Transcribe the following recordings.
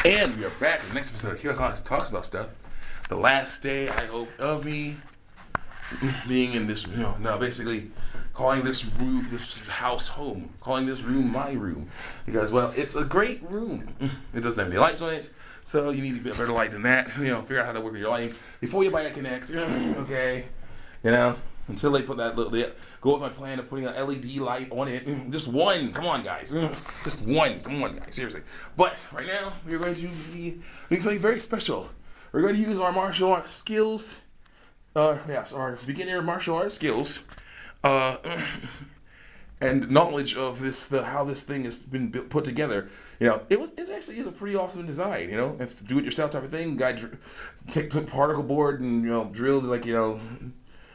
And we are back in the next episode of Here Talks About Stuff. The last day, I hope, of me being in this, now basically calling this room, this house home, calling this room my room. Because, well, it's a great room. It doesn't have any lights on it, so you need a better light than that. Figure out how to work with your lighting before you buy a Connect, okay? Until they put that little, go with my plan of putting an LED light on it. Just one, come on guys. Just one, come on guys, seriously. But right now, we're going to be doing something very special. We're going to use our martial arts skills, our beginner martial arts skills, and knowledge of how this thing has been put together. It's actually a pretty awesome design. It's a do-it-yourself type of thing. Guy took particle board and drilled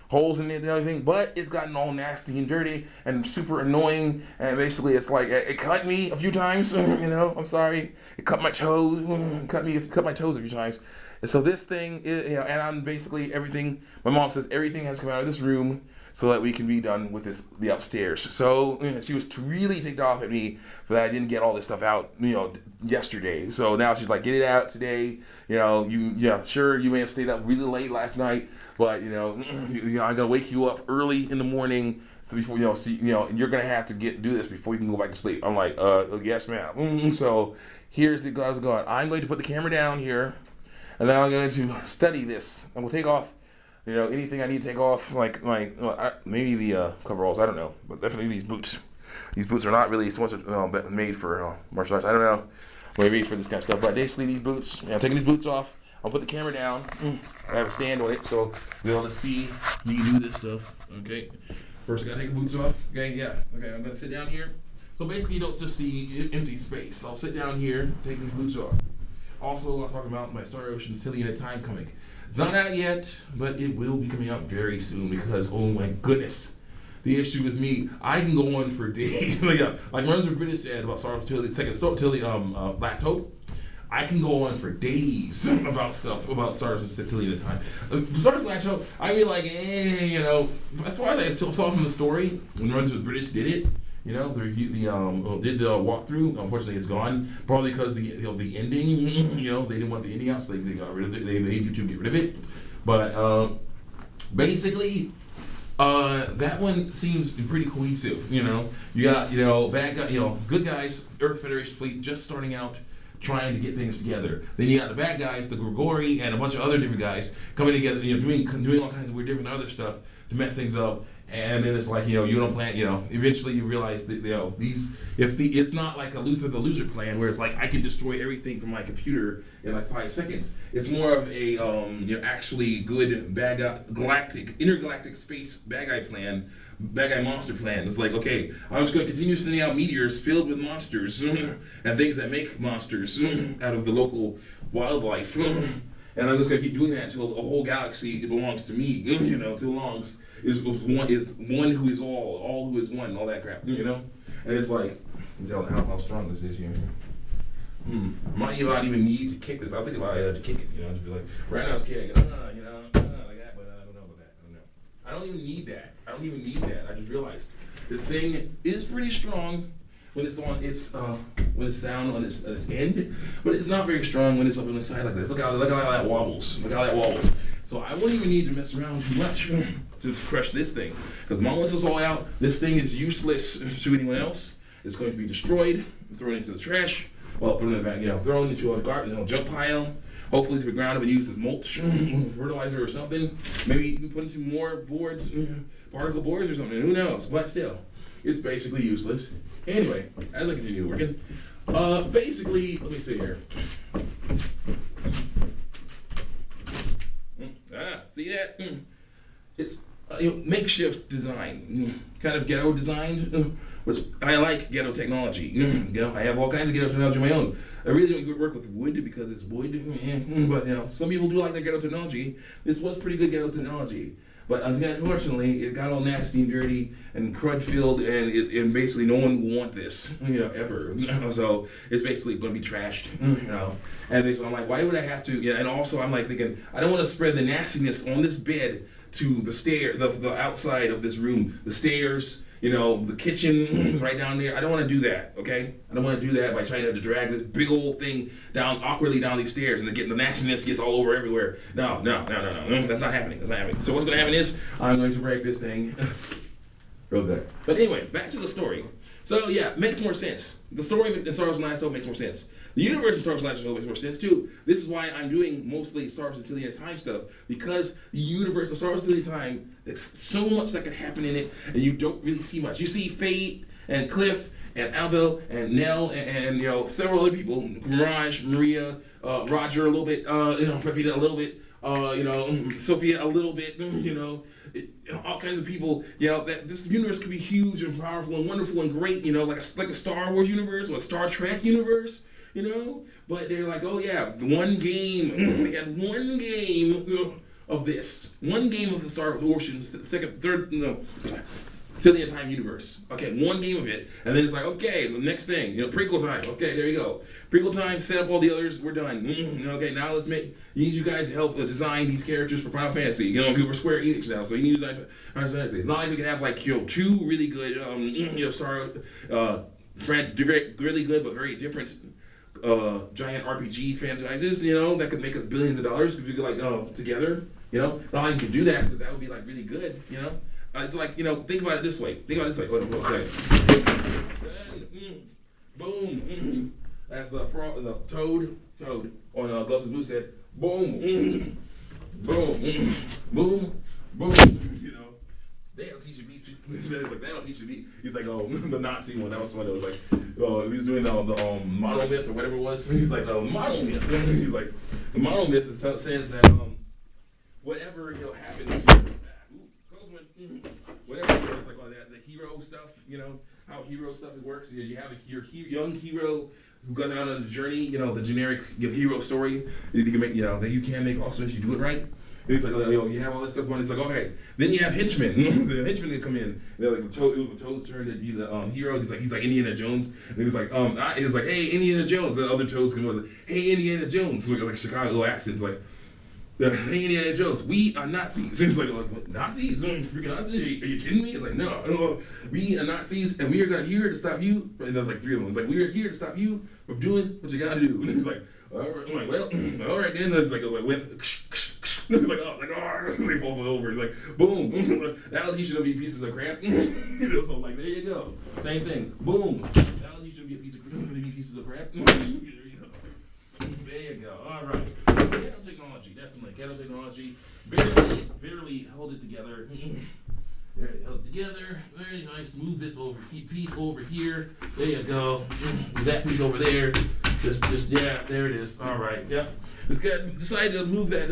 holes in it and everything, but it's gotten all nasty and dirty and super annoying, and basically it's like it cut me a few times. I'm sorry, it cut my toes, cut my toes a few times. And so this thing is, and I'm basically everything. My mom says everything has to come out of this room so that we can be done with the upstairs. So she was really ticked off at me for that I didn't get all this stuff out, yesterday. So now she's like, get it out today. Sure, you may have stayed up really late last night, but I'm gonna wake you up early in the morning. So before you're gonna have to do this before you can go back to sleep. I'm like, yes, ma'am. So here's the guys going. I'm going to put the camera down here, and then I'm going to study this. And we'll take off. Anything I need to take off, maybe the coveralls, I don't know, but definitely these boots. These boots are not really so much made for martial arts. I don't know, maybe for this kind of stuff. But basically, these boots. I'm taking these boots off. I'll put the camera down. I have a stand on it, so you'll be able to see me do this stuff. Okay. First, I gotta take the boots off. Okay, yeah. Okay, I'm gonna sit down here. So basically, you don't just see empty space. I'll sit down here, take these boots off. Also, I'll talk about my Star Ocean's Tilly in a Time comic. It's not out yet, but it will be coming out very soon because, oh my goodness, the issue with me, I can go on for days. Like Runs of British said about Star Tilly, Last Hope. I can go on for days about Star Tilly at a time. Star Last Hope, I mean, that's why I saw from the story when Runs of British did it. Did the walkthrough. Unfortunately, it's gone. Probably because the ending. They didn't want the ending out, so they got rid of it. They made YouTube get rid of it. But basically, that one seems pretty cohesive. You got bad guy, good guys, Earth Federation fleet just starting out, trying to get things together. Then you got the bad guys, the Grigori, and a bunch of other different guys coming together. Doing all kinds of weird different other stuff to mess things up. And then it's like, you don't plan, eventually you realize that, it's not like a Luther the Loser plan where it's like, I can destroy everything from my computer in like 5 seconds. It's more of a, actually good intergalactic space bad guy monster plan. It's like, okay, I'm just going to continue sending out meteors filled with monsters and things that make monsters out of the local wildlife. And I'm just going to keep doing that until the whole galaxy belongs to me, is one who is all who is one, all that crap, And it's like, how strong this is here. Might not even need to kick this. I was thinking about to kick it, just be like, right now it's kicking, like that, but I don't know about that. I don't even need that. I just realized this thing is pretty strong when it's on its when it's down on its end, but it's not very strong when it's up on the side like this. Look how that wobbles. So I wouldn't even need to mess around too much to crush this thing. Because once this is all out, this thing is useless to anyone else. It's going to be destroyed, thrown into the trash, thrown into a junk pile. Hopefully to be ground and used as mulch, fertilizer or something. Maybe you can put into more boards, particle boards or something. Who knows? But still, it's basically useless. Anyway, as I continue working, basically, let me see here. See that? It's makeshift design, kind of ghetto design, which I like ghetto technology. I have all kinds of ghetto technology of my own. I really don't work with wood because it's wood, but some people do like their ghetto technology. This was pretty good ghetto technology. But unfortunately, it got all nasty and dirty and crud filled, and basically no one will want this, ever. So it's basically going to be trashed, And basically, I'm like, why would I have to? And also, I'm like thinking, I don't want to spread the nastiness on this bed to the the outside of this room, the stairs, you know, the kitchen is right down there. I don't want to do that, okay? I don't want to do that by trying to drag this big old thing down awkwardly down these stairs and the nastiness gets all over everywhere. No, that's not happening. That's not happening. So what's going to happen is I'm going to break this thing real good. But anyway, back to the story. So yeah, makes more sense. The story in Star Wars Online stuff makes more sense. The universe of Star Wars Online stuff makes more sense too. This is why I'm doing mostly Star Wars Until the End of Time stuff, because the universe of Star Wars Until the End of Time, there's so much that can happen in it, and you don't really see much. You see Fate and Cliff and Aldo and Nell and you know, several other people, Mirage, Maria, Roger a little bit, you know, Pepita a little bit, you know, Sophia a little bit, you know, all kinds of people, you know, that this universe could be huge and powerful and wonderful and great, you know, like a Star Wars universe or a Star Trek universe, you know, but they're like, oh yeah, one game, they had one game of this, one game of the Star Wars Oceans, second, third, no, Till the End of Time universe. Okay, one game of it, and then it's like, okay, the next thing, you know, prequel time. Okay, there you go. Prequel time, set up all the others, we're done. Okay, now let's make, you need you guys to help design these characters for Final Fantasy. You know, we're Square Enix now, so you need to design Final Fantasy. It's not like we can have like, you know, two really good, you know, really good but very different giant RPG franchises, you know, that could make us billions of dollars if we could like together, you know. Not like you can do that because that would be like really good, you know. It's like, you know, think about it this way. Think about it this way. Hold on a second. Boom. That's the frog, the toad on Gloves of Blue said, boom. Boom. Boom. You know, they don't teach you beat. It's like, they don't teach you beat. He's like, oh, the Nazi one. That was someone that was like, he was doing the monomyth or whatever it was. He's like, monomyth. He's like, the monomyth says that whatever, you know, happens. Whatever it's like on that, the hero stuff, you know, how hero stuff works. You have your young hero who goes out on a journey, you know, the generic hero story. You can make, you know, that you can make also if you do it right. And it's like, you know, you have all this stuff going. It's like, okay, then you have henchmen. The henchmen that come in. They're like, it was the Toad's turn to be the hero. He's like Indiana Jones. And he's like, hey, Indiana Jones. The other Toads come over, like, hey, Indiana Jones. So like Chicago accents, like. Hey, Indiana Jones, we are Nazis. And it's like, what, Nazis? Freaking Nazis? Are you kidding me? It's like, no, we are Nazis, and we are here to stop you. And there's like three of them. It's like, we are here to stop you from doing what you gotta do. And it's like, all right. I'm like, well, all right then. It's like, went. It's like, oh, they fall over. It's like, boom. That'll teach you to be pieces of crap. You know, so like, there you go. Same thing. Boom. That'll teach you to be pieces of crap. There you go. All right. Ghetto technology, definitely. Ghetto technology. Barely held it together. Barely held it together. Very nice. Move this piece over here. There you go. Move that piece over there. Just yeah. There it is. All right. Yep. Just decided to move that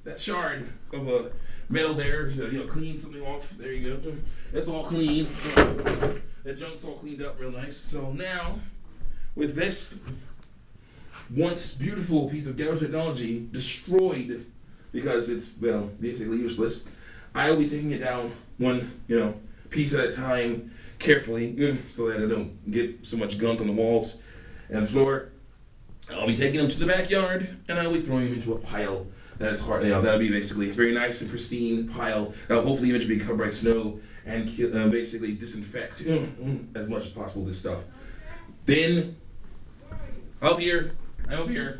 that shard of metal there. You know, clean something off. There you go. That's all clean. That junk's all cleaned up real nice. So now, with this once beautiful piece of ghetto technology destroyed because it's, well, basically useless, I will be taking it down one, you know, piece at a time, carefully, so that I don't get so much gunk on the walls and the floor. I'll be taking them to the backyard, and I'll be throwing them into a pile that is hard. You know, that'll be basically a very nice and pristine pile that'll hopefully eventually be covered by snow and basically disinfect as much as possible this stuff. Then, up here. I'm up here.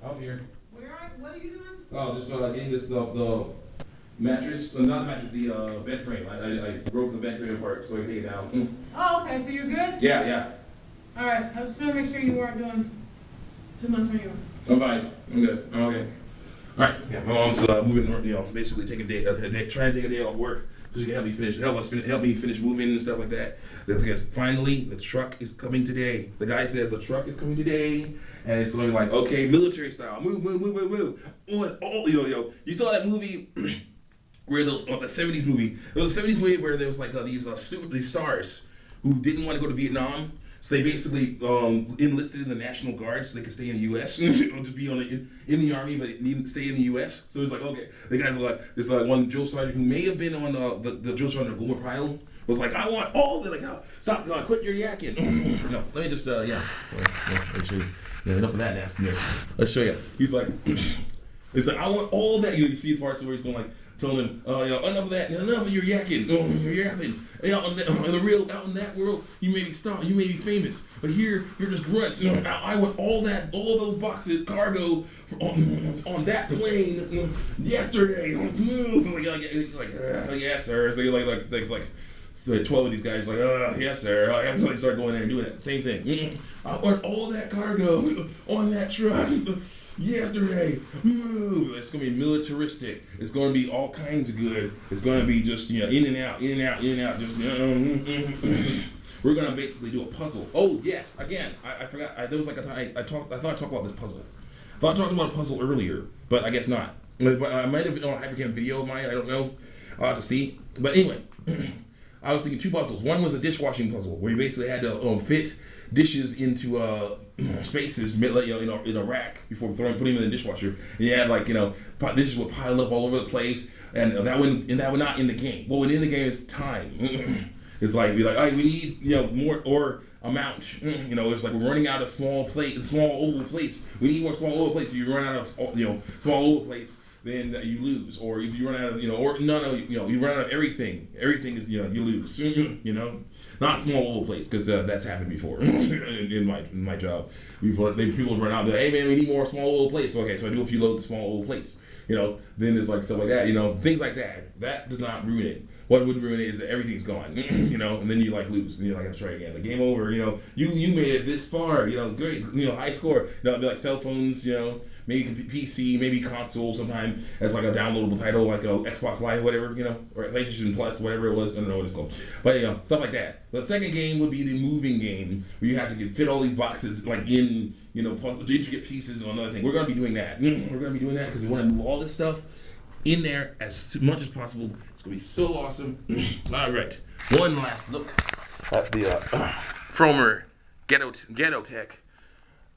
Up here. What are you doing? Oh, just getting this the mattress, not the mattress, the bed frame. I broke the bed frame apart so I can take it down. Oh, okay. So you're good? Yeah. All right. I was just trying to make sure you weren't doing too much for you. I'm fine. I'm good. I'm okay. All right. Yeah, my mom's moving. You know, basically taking a day, trying to take a day off work so she can help me finish moving and stuff like that. Because finally, the truck is coming today. The guy says the truck is coming today, and it's looking like, okay, military style, move. You saw that movie where those, the '70s movie. There was a '70s movie where there was like these stars who didn't want to go to Vietnam. So they basically enlisted in the National Guard so they could stay in the U.S. To be in the Army, but needed to stay in the U.S. So it's like, okay, the guys are like, there's like one drill sergeant who may have been on the drill sergeant Gomer Pyle was like, I want all the, like, oh, stop, quit your yakking. No, let me just, yeah. Yeah, enough of that nastiness. Let's show you. He's like, I want all that. You see the parts where he's going like, telling them, enough of that, enough of your yakking, you're yapping. In the real, out in that world, you may be you may be famous, but here you're just grunts. I want all those boxes, cargo on that plane yesterday. Yes, sir. So so 12 of these guys yes, sir. Until they start going there and doing it. Same thing. I want all that cargo on that truck. Yesterday, it's gonna be militaristic. It's gonna be all kinds of good. It's gonna be just in and out. Just we're gonna basically do a puzzle. Oh yes, again, I forgot. There was like a time I thought I talked about this puzzle. I thought I talked about a puzzle earlier, but I guess not. But I might have been on a Hypercam video of mine. I don't know. I'll have to see. But anyway, I was thinking 2 puzzles. One was a dishwashing puzzle where you basically had to fit dishes into spaces, in a rack before putting them in the dishwasher. And you had dishes would pile up all over the place, and that would not end the game. What would end the game is time. It's like all right, we need more or amount. It's like we're running out of small oval plates. We need more small oval plates. So you run out of small oval plates, then you lose. Or if you run out of you run out of everything. Everything is you lose. Not small oval plates, because that's happened before in my job. People run out there. Hey man, we need more small oval plates. Okay, so I do a few loads of small oval plates. Then there's stuff like that. Things like that. That does not ruin it. What would ruin it is that everything's gone. And then you lose. And you're like, gonna try again. The game over. You made it this far. Great. High score. It'd be like cell phones. Maybe PC, maybe console sometime as like a downloadable title, like Xbox Live, whatever, or PlayStation Plus, whatever it was. I don't know what it's called. But stuff like that. The second game would be the moving game, where you have to fit all these boxes in intricate pieces on another thing. We're gonna be doing that. We're gonna be doing that because we want to move all this stuff in there as much as possible. It's gonna be so awesome. All right, one last look at the Fromer ghetto tech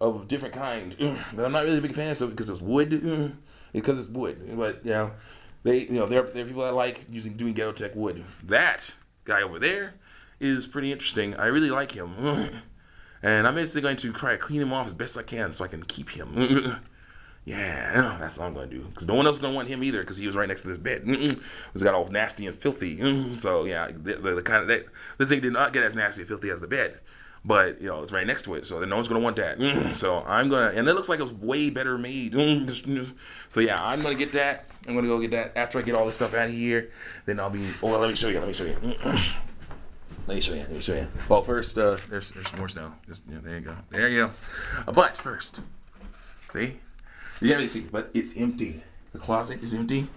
of different kind that I'm not really a big fan of because it's wood. Because it's wood, but there are people that like doing ghetto tech wood. That guy over there is pretty interesting. I really like him, and I'm basically going to try to clean him off as best I can so I can keep him. Yeah, that's what I'm going to do. Because no one else is going to want him either, because he was right next to this bed. It's got all nasty and filthy. So yeah, this thing did not get as nasty and filthy as the bed. But it's right next to it, so then no one's gonna want that. So I'm gonna, and it looks like it was way better made. So yeah, I'm gonna get that. I'm gonna go get that after I get all this stuff out of here. Then I'll be. Oh, let me show you. Let me show you. Well, first, there's more snow. There you go. But first, see, you can't really see, but it's empty. The closet is empty.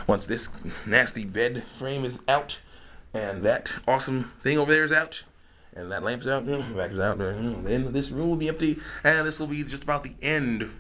Once this nasty bed frame is out, and that awesome thing over there is out, and that lamp's out, back is out, then this room will be empty, and this will be just about the end of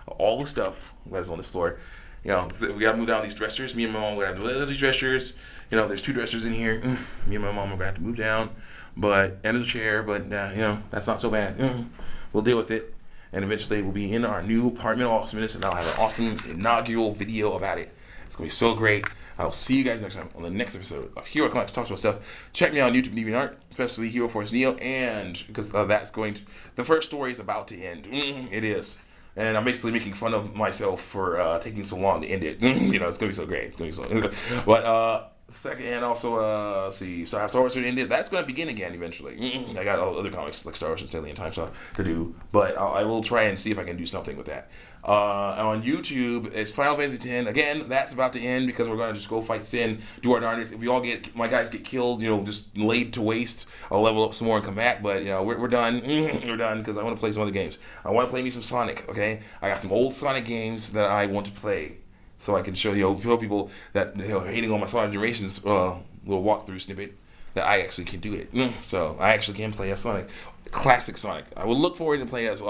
all the stuff that is on this floor. We gotta move down these dressers. Me and my mom are gonna have to move these dressers. There's 2 dressers in here. Me and my mom are gonna have to move down, and there's a chair, but that's not so bad. We'll deal with it, and eventually we'll be in our new apartment awesomeness, and I'll have an awesome inaugural video about it. It's gonna be so great. I'll see you guys next time on the next episode of Hero Comics Talks About Stuff. Check me out on YouTube, DeviantArt, especially Hero Force Neo, and because the first story is about to end. It is. And I'm basically making fun of myself for taking so long to end it. It's gonna be so great. It's gonna be so. But second, and also so Star Wars ended. That's gonna begin again eventually. I got all other comics like Star Wars and Alien Time stuff to do, but I will try and see if I can do something with that. On YouTube, it's Final Fantasy X. Again, that's about to end because we're gonna just go fight Sin, do our darndest. If my guys get killed, just laid to waste, I'll level up some more and come back. But we're done. We're done because I want to play some other games. I want to play me some Sonic. Okay, I got some old Sonic games that I want to play, so I can show people that hating on my Sonic Generations little walkthrough snippet that I actually can do it. So I actually can play as Sonic. Classic Sonic. I will look forward to play as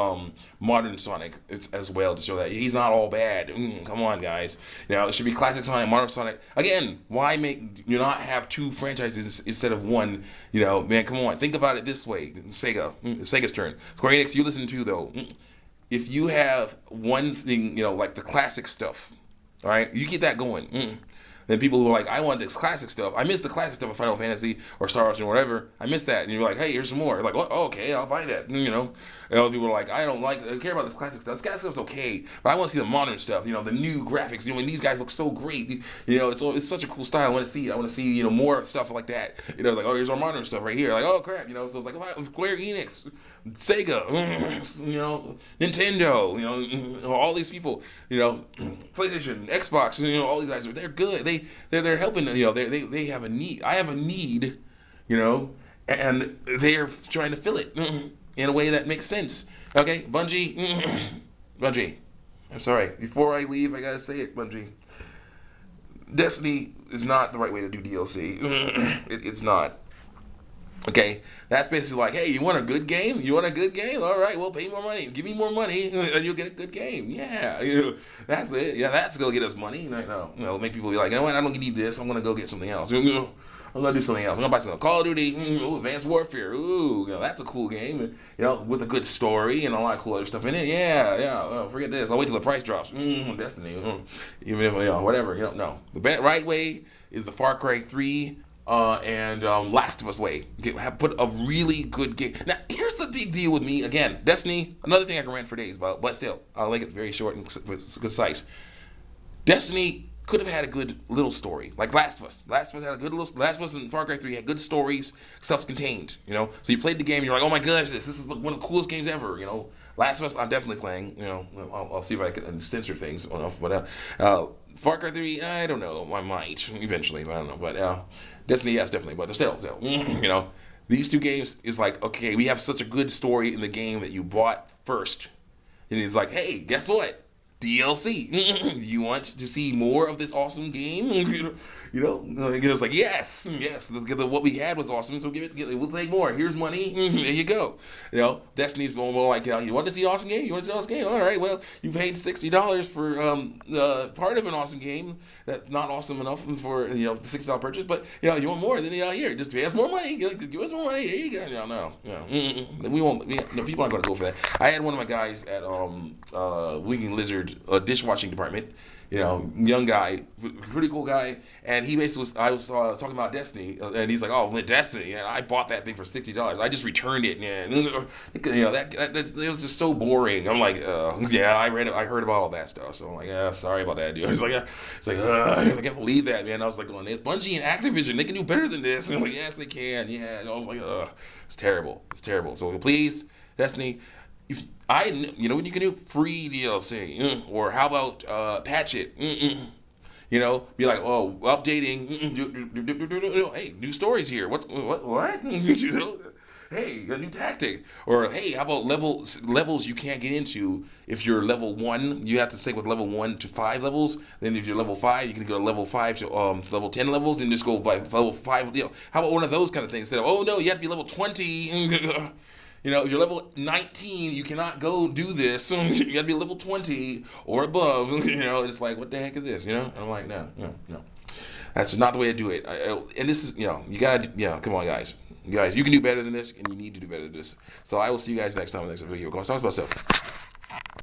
modern Sonic as well to show that he's not all bad. Come on, guys. It should be classic Sonic, modern Sonic. Again, why not have 2 franchises instead of 1? Man, come on. Think about it this way. Sega's turn. Square Enix, you listen to though. If you have one thing, like the classic stuff, all right, you get that going. then people who are like, I want this classic stuff. I miss the classic stuff of Final Fantasy or Star Wars or whatever. I miss that. And you're like, hey, here's some more. Like, oh, okay, I'll buy that. And other people are like, I don't care about this classic stuff. This classic stuff's okay, but I want to see the modern stuff. The new graphics. And these guys look so great. It's such a cool style. I want to see. More stuff like that. It's like, oh, here's our modern stuff right here. Like, oh crap. So it's like, oh, Square Enix, Sega, Nintendo. All these people. PlayStation, Xbox. All these guys. They're good. They're helping. They have a need. I have a need. And they're trying to fill it in a way that makes sense. Okay, Bungie. I'm sorry. Before I leave, I gotta say it, Bungie. Destiny is not the right way to do DLC. It's not. Okay, that's basically like, hey, you want a good game? All right, well, pay more money. Give me more money, and you'll get a good game. Yeah, that's it. Yeah, that's gonna get us money. No, make people be like, you know what? I don't need this. I'm gonna go get something else. I'm gonna do something else. I'm gonna buy something. Call of Duty, Advanced Warfare. That's a cool game. With a good story and a lot of cool other stuff in it. Yeah. Forget this. I'll wait till the price drops. Destiny. Even if whatever. No. The right way is the Far Cry 3 and Last of Us way. Put a really good game. Now, here's the big deal with me. Again, Destiny. Another thing I can rant for days about, but still, I'll make it very short and concise. Destiny could have had a good little story, like Last of Us. Last of Us and Far Cry 3 had good stories, self-contained. So you played the game, and you're like, oh my gosh, this is one of the coolest games ever. Last of Us, I'm definitely playing. I'll see if I can censor things. But Far Cry 3, I don't know. I might eventually, but I don't know. But Destiny, yes, definitely. But still, these two games is like, okay, we have such a good story in the game that you bought first, and it's like, hey, guess what? DLC. Do you want to see more of this awesome game? It's like, yes. What we had was awesome, so we'll take more. Here's money. There you go. Destiny's more like, you want to see an awesome game? All right, well, you paid $60 for part of an awesome game that's not awesome enough for the $60 purchase, but you want more? Then here, just pay us more money. Give us more money. Here you go. No. We won't. People aren't going to go for that. I had one of my guys at Winking Lizard dishwashing department, young guy, pretty cool guy, and he basically I was talking about Destiny, and he's like, oh, Destiny, and I bought that thing for $60. I just returned it, and that it was just so boring. I'm like, I read it, I heard about all that stuff, so I'm like, yeah, sorry about that, dude. I can't believe that, man. I was like, Bungie and Activision, they can do better than this, and I'm like, yes, they can, yeah. And I was like, it's terrible. So please, Destiny. What you can do? Free DLC. Or how about patch it? Be like, oh, updating. Hey, new stories here. What? Hey, a new tactic. Or hey, how about levels you can't get into if you're level 1? You have to stick with level 1 to 5 levels. Then if you're level 5, you can go to level 5 to level 10 levels, and just go by level 5. How about one of those kind of things? Instead of, oh no, you have to be level 20. If you're level 19, you cannot go do this. You gotta be level 20 or above. It's like, what the heck is this? And I'm like, no. That's not the way to do it. And this is, you gotta, come on, guys. You can do better than this, and you need to do better than this. So I will see you guys next time in the next video. Go talk about stuff.